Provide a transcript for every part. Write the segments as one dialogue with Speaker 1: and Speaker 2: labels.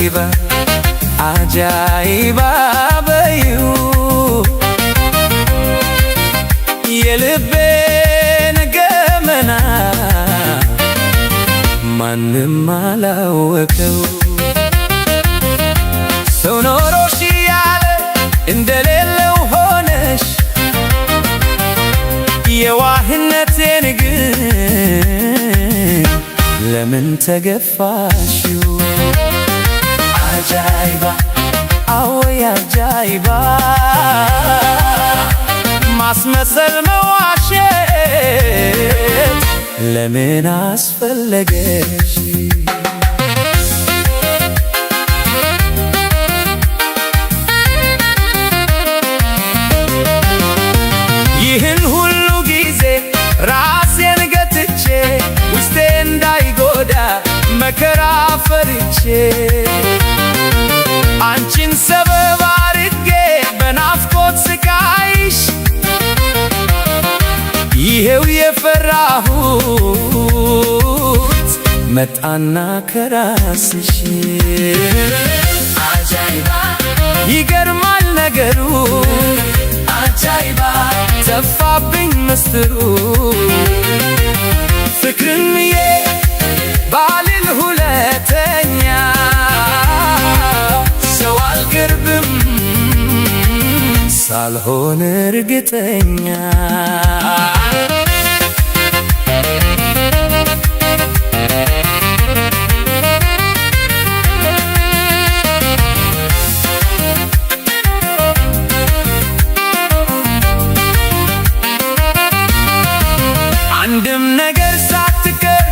Speaker 1: አጃይባ አጃይባ በይው የልቤን ገመና ማንም አላወቀው ሰው ኖሮሽ ያለ እንደሌለው ሆነሽ የዋህነቴን ግን ለምን ተገፋሽው? አጃይባ አወይ አጃይባ ማስመሰል መዋሸት ለምን አስፈለገሽ? ይህን ሁሉ ጊዜ ራሴን ገትቼ ውስጤ እንዳይጎዳ መከራ ፈርቼ አንቺን ሰበብ አድርጌ በናፍቆት ስቃይሽ ይሄው የፈራሁት መጣና ከራስሽ። አጃይባ ይገርማል ነገሩ አጃይባ ጠፋብኝ ምስጢሩ ፍቅርንዬ ባልል ሁለተኛ ሰው አልቀርብም ሳልሆን እርግጠኛ አንድም ነገር ሳትቀር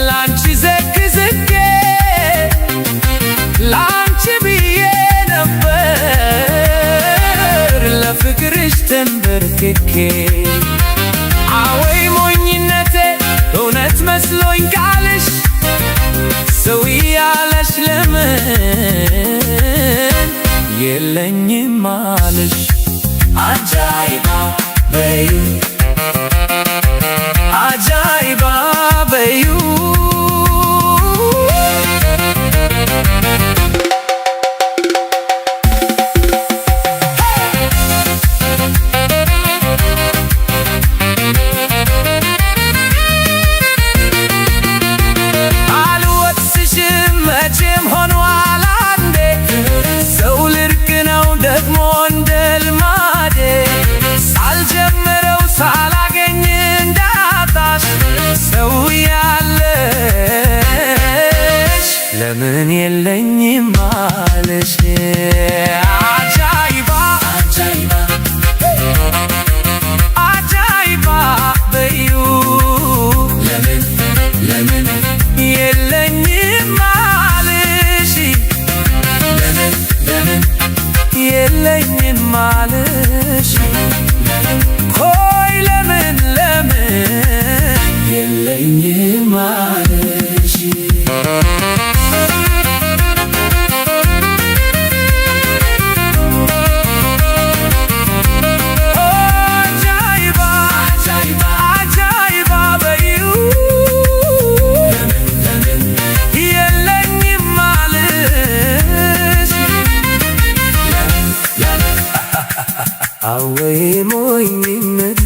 Speaker 1: ላንቺ ዘግዝጌ ላንቺ ብዬ ነበር ለፍቅርሽ ተንበርክኬ አወይ ሞኝነቴ እውነት መስሎኝ ቃልሽ ሰው ያለሽ ለምን የለኝም አለሽ? አጃይባ በይው አጃይባ በይው አልወቅስሽም መቼም ሆኗል አንዴ ሰው ልርቅ ነው ደግሞ እንደ ልማዴ ሳልጀምረው ሳላገኝ ሰው ያለሽ ለምን የለኝም አለሽ? አጃይባ አጃይባ አጃይባ በይው ለምን ለምን የለኝም አለሽ? ለምን ለምን የለኝም አለሽ? ሆይ ለምን ለምን የለኝም አለሽ? አጃይባ አጃይባ አጃይባ በይው ለምን የለኝም አለሽ? አወይ ሞኝነቴ